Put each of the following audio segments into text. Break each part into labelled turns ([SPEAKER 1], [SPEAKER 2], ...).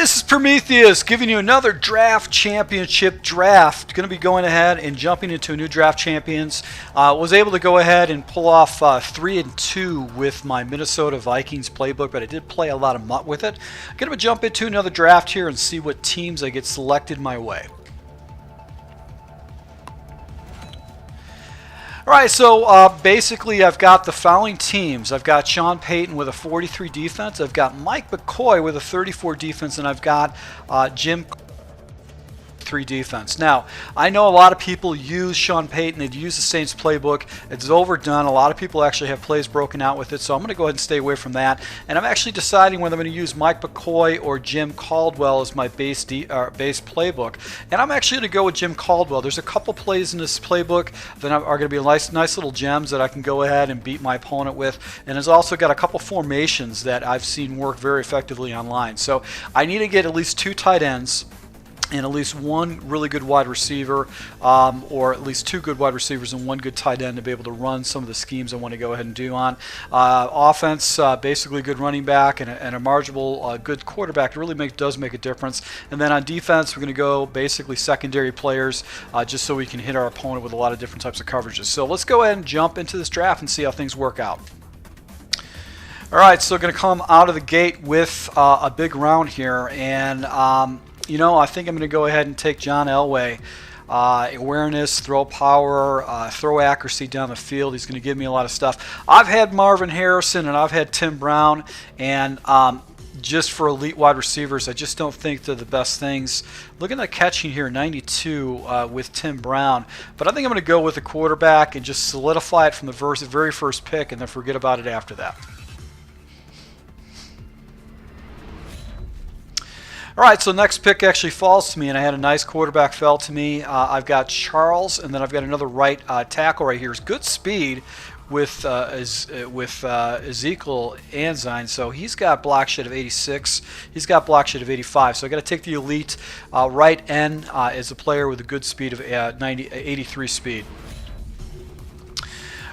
[SPEAKER 1] This is Prometheus giving you another draft championship draft. Going to be going ahead and jumping into a new draft champions. Was able to go ahead and pull off 3-2 with my Minnesota Vikings playbook, but I did play a lot of mutt with it. Going to jump into another draft here and see what teams I get selected my way. Alright, so basically I've got the following teams. I've got Sean Payton with a 43 defense. I've got Mike McCoy with a 34 defense. And I've got Jim 3 defense. Now, I know a lot of people use Sean Payton. They use the Saints playbook. It's overdone. A lot of people actually have plays broken out with it. So I'm going to go ahead and stay away from that. And I'm actually deciding whether I'm going to use Mike McCoy or Jim Caldwell as my base playbook. And I'm actually going to go with Jim Caldwell. There's a couple plays in this playbook that are going to be nice little gems that I can go ahead and beat my opponent with. And it's also got a couple formations that I've seen work very effectively online. So I need to get at least 2 tight ends and at least 1 really good wide receiver, or at least 2 good wide receivers and 1 good tight end to be able to run some of the schemes I want to go ahead and do on. Offense, basically good running back and a marginal good quarterback really does make a difference. And then on defense, we're going to go basically secondary players just so we can hit our opponent with a lot of different types of coverages. So let's go ahead and jump into this draft and see how things work out. Alright, so going to come out of the gate with a big round here, and you know, I think I'm going to go ahead and take John Elway. Awareness, throw power, throw accuracy down the field. He's going to give me a lot of stuff. I've had Marvin Harrison and I've had Tim Brown, and just for elite wide receivers, I just don't think they're the best things. Looking at catching here, 92 with Tim Brown. But I think I'm going to go with the quarterback and just solidify it from the very first pick and then forget about it after that. Alright, so next pick actually falls to me, and I had a nice quarterback fell to me. I've got Charles, and then I've got another right tackle right here. It's good speed with Ezekiel Anzine, so he's got block shed of 86. He's got block shed of 85, so I got to take the elite right end as a player with a good speed of 83 speed.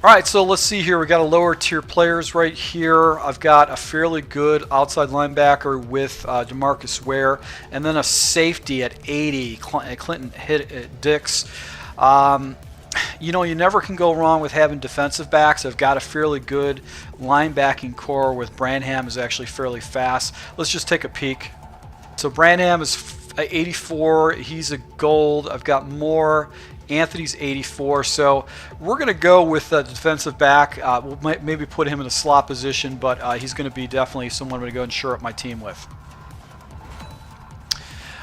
[SPEAKER 1] Alright, so let's see here. We got a lower tier players right here. I've got a fairly good outside linebacker with DeMarcus Ware, and then a safety at 80, Clinton Dix. You know, you never can go wrong with having defensive backs. I've got a fairly good linebacking core with Branham is actually fairly fast. Let's just take a peek. So Branham is 84. He's a gold. I've got more. Anthony's 84, so we're going to go with the defensive back. We'll maybe put him in a slot position, but he's going to be definitely someone I'm going to go and shore up my team with.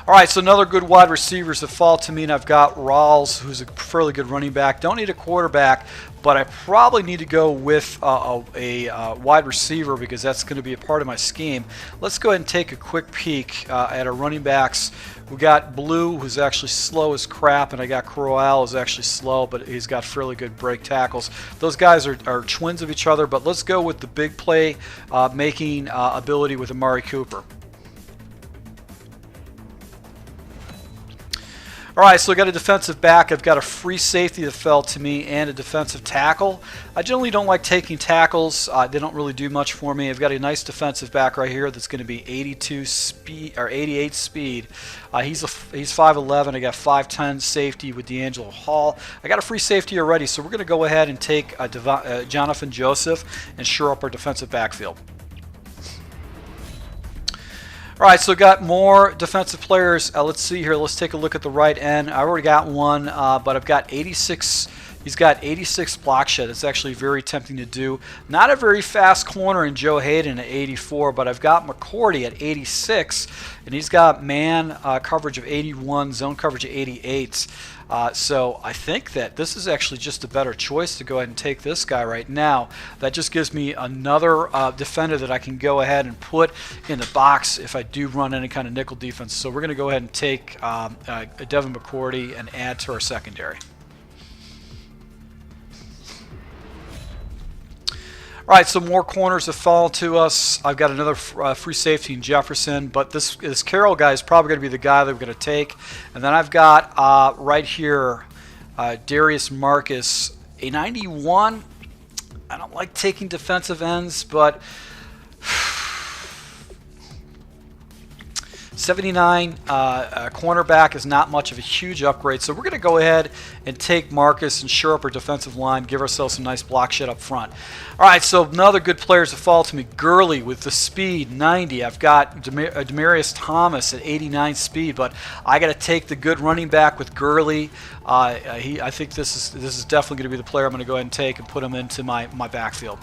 [SPEAKER 1] Alright, so another good wide receivers that fall to me, and I've got Rawls, who's a fairly good running back. Don't need a quarterback, but I probably need to go with a wide receiver because that's going to be a part of my scheme. Let's go ahead and take a quick peek at our running backs. We got Blue, who's actually slow as crap, and I got Crowell, who's actually slow, but he's got fairly good break tackles. Those guys are twins of each other, but let's go with the big play making ability with Amari Cooper. Alright, so I got a defensive back. I've got a free safety that fell to me and a defensive tackle. I generally don't like taking tackles. They don't really do much for me. I've got a nice defensive back right here that's going to be 82 speed or 88 speed. He's 5'11". I got 5'10 safety with D'Angelo Hall. I got a free safety already, so we're going to go ahead and take Jonathan Joseph and shore up our defensive backfield. Alright, so got more defensive players. Let's see here. Let's take a look at the right end. I already got one, but I've got 86. He's got 86 block shed. It's actually very tempting to do. Not a very fast corner in Joe Hayden at 84, but I've got McCourty at 86, and he's got man coverage of 81, zone coverage of 88. So I think that this is actually just a better choice to go ahead and take this guy right now. That just gives me another defender that I can go ahead and put in the box if I do run any kind of nickel defense. So we're going to go ahead and take Devin McCourty and add to our secondary. Alright, so more corners have fallen to us. I've got another free safety in Jefferson, but this Carroll guy is probably going to be the guy that we're going to take. And then I've got right here Darius Marcus, a 91. I don't like taking defensive ends, but 79 cornerback is not much of a huge upgrade, so we're going to go ahead and take Marcus and shore up our defensive line, give ourselves some nice block shed up front. All right, so another good players to fall to me. Gurley with the speed, 90. I've got Demaryius Thomas at 89 speed, but I got to take the good running back with Gurley. I think this is definitely going to be the player I'm going to go ahead and take and put him into my backfield.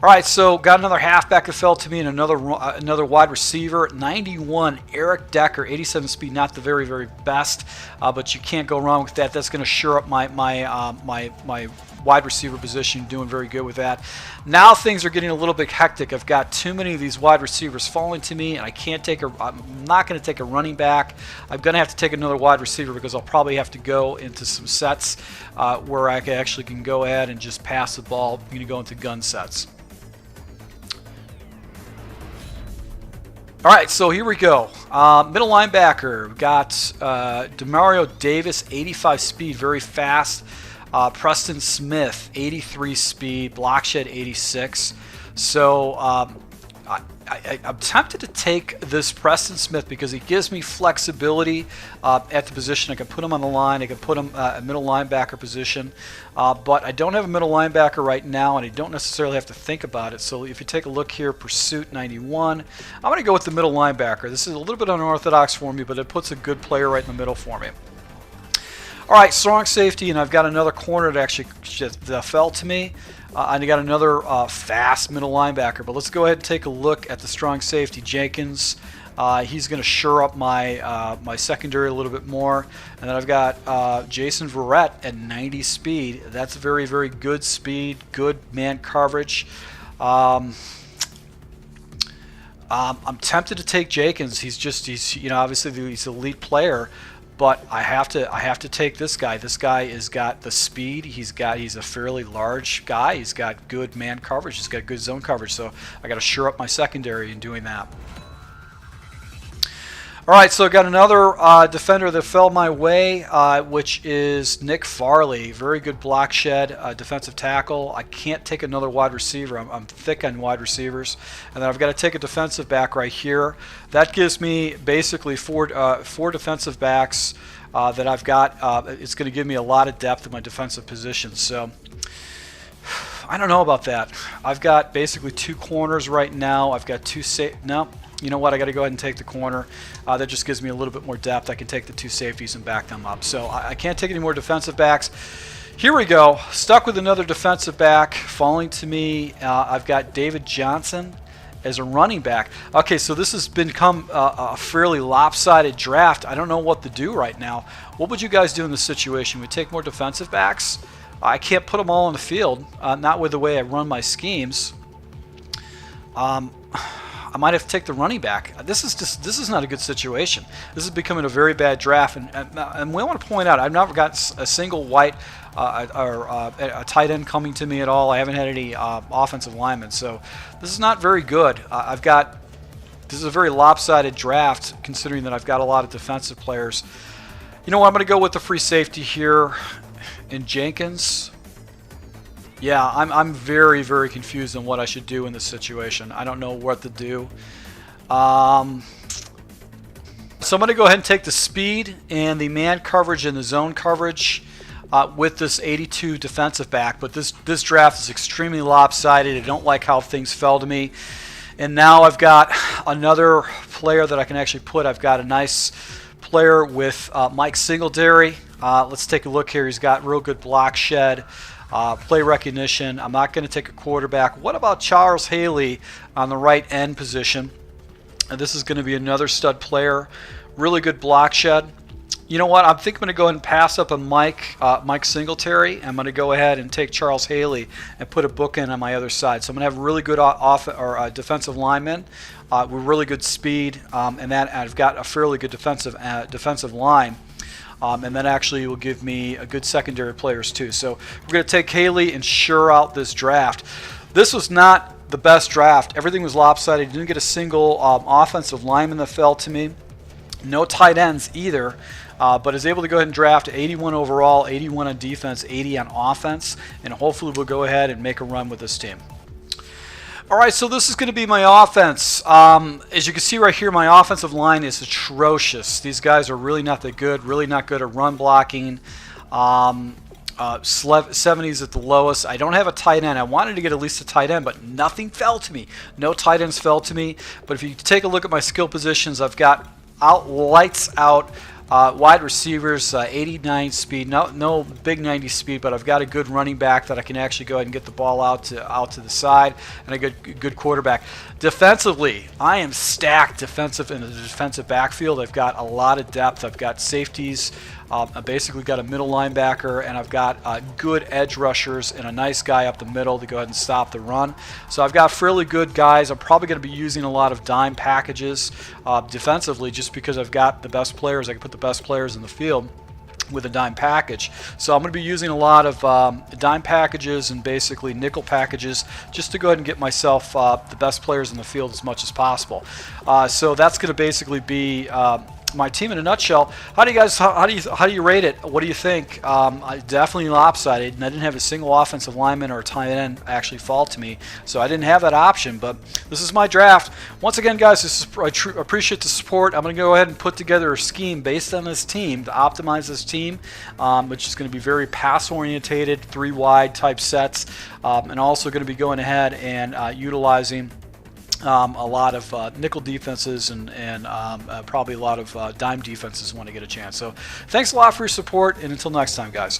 [SPEAKER 1] All right, so got another halfback that fell to me and another wide receiver, 91, Eric Decker, 87 speed, not the very, very best, but you can't go wrong with that. That's going to shore up my wide receiver position, doing very good with that. Now things are getting a little bit hectic. I've got too many of these wide receivers falling to me, and I'm not going to take a running back. I'm going to have to take another wide receiver because I'll probably have to go into some sets where I actually can go ahead and just pass the ball. I'm going to go into gun sets. All right, so here we go. Middle linebacker, we've got Demario Davis, 85 speed, very fast. Preston Smith, 83 speed, block shed 86. So I'm tempted to take this Preston Smith because he gives me flexibility at the position. I can put him on the line. I can put him at middle linebacker position. But I don't have a middle linebacker right now, and I don't necessarily have to think about it. So if you take a look here, pursuit 91. I'm going to go with the middle linebacker. This is a little bit unorthodox for me, but it puts a good player right in the middle for me. All right, strong safety, and I've got another corner that actually just fell to me. And I got another fast middle linebacker. But let's go ahead and take a look at the strong safety, Jenkins. He's going to shore up my my secondary a little bit more. And then I've got Jason Verrett at 90 speed. That's very, very good speed, good man coverage. I'm tempted to take Jenkins. He's obviously he's an elite player. But I have to take this guy. This guy has got the speed. He's a fairly large guy. He's got good man coverage. He's got good zone coverage. So I got to shore up my secondary in doing that. All right, so I got another defender that fell my way, which is Nick Farley. Very good block shed, defensive tackle. I can't take another wide receiver. I'm thick on wide receivers. And then I've got to take a defensive back right here. That gives me basically four defensive backs that I've got. It's going to give me a lot of depth in my defensive position. So I don't know about that. I've got basically two corners right now. I've got no. You know what? I got to go ahead and take the corner. That just gives me a little bit more depth. I can take the two safeties and back them up. So I can't take any more defensive backs. Here we go. Stuck with another defensive back. Falling to me, I've got David Johnson as a running back. Okay, so this has become a fairly lopsided draft. I don't know what to do right now. What would you guys do in this situation? We take more defensive backs? I can't put them all on the field, not with the way I run my schemes. I might have to take the running back. This is not a good situation. This is becoming a very bad draft, and we want to point out I've never got a single white or a tight end coming to me at all. I haven't had any offensive linemen, so this is not very good. This is a very lopsided draft considering that I've got a lot of defensive players. You know what? I'm going to go with the free safety here in Jenkins. Yeah, I'm very, very confused on what I should do in this situation. I don't know what to do. So I'm going to go ahead and take the speed and the man coverage and the zone coverage with this 82 defensive back. But this draft is extremely lopsided. I don't like how things fell to me. And now I've got another player that I can actually put. I've got a nice player with Mike Singletary. Let's take a look here. He's got real good block shed. Play recognition. I'm not going to take a quarterback. What about Charles Haley on the right end position? And this is going to be another stud player. Really good block shed. You know what? I think I'm going to go ahead and pass up on Mike Singletary. I'm going to go ahead and take Charles Haley and put a bookend on my other side. So I'm going to have really good defensive linemen with really good speed, and that I've got a fairly good defensive line. And that actually will give me a good secondary players too. So we're going to take Haley and shore out this draft. This was not the best draft. Everything was lopsided. Didn't get a single offensive lineman that fell to me. No tight ends either. But is able to go ahead and draft 81 overall, 81 on defense, 80 on offense. And hopefully we'll go ahead and make a run with this team. All right, so this is going to be my offense. As you can see right here, my offensive line is atrocious. These guys are really not that good, really not good at run blocking. 70s at the lowest. I don't have a tight end. I wanted to get at least a tight end, but nothing fell to me. No tight ends fell to me. But if you take a look at my skill positions, I've got lights out wide receivers, 89 speed, no big 90 speed, but I've got a good running back that I can actually go ahead and get the ball out to the side, and a good quarterback. Defensively, I am stacked in the defensive backfield. I've got a lot of depth. I've got safeties. I've basically got a middle linebacker, and I've got good edge rushers and a nice guy up the middle to go ahead and stop the run. So I've got fairly good guys. I'm probably going to be using a lot of dime packages defensively just because I've got the best players. I can put the best players in the field with a dime package. So I'm going to be using a lot of dime packages and basically nickel packages just to go ahead and get myself the best players in the field as much as possible. So that's going to basically be my team in a nutshell. How do you rate it? What do you think? Definitely lopsided, and I didn't have a single offensive lineman or a tight end actually fall to me, so I didn't have that option. But this is my draft. Once again, guys, I appreciate the support. I'm going to go ahead and put together a scheme based on this team to optimize this team, which is going to be very pass-orientated, 3 wide type sets, and also going to be going ahead and utilizing a lot of nickel defenses and probably a lot of dime defenses when I get a chance. So thanks a lot for your support, and until next time, guys.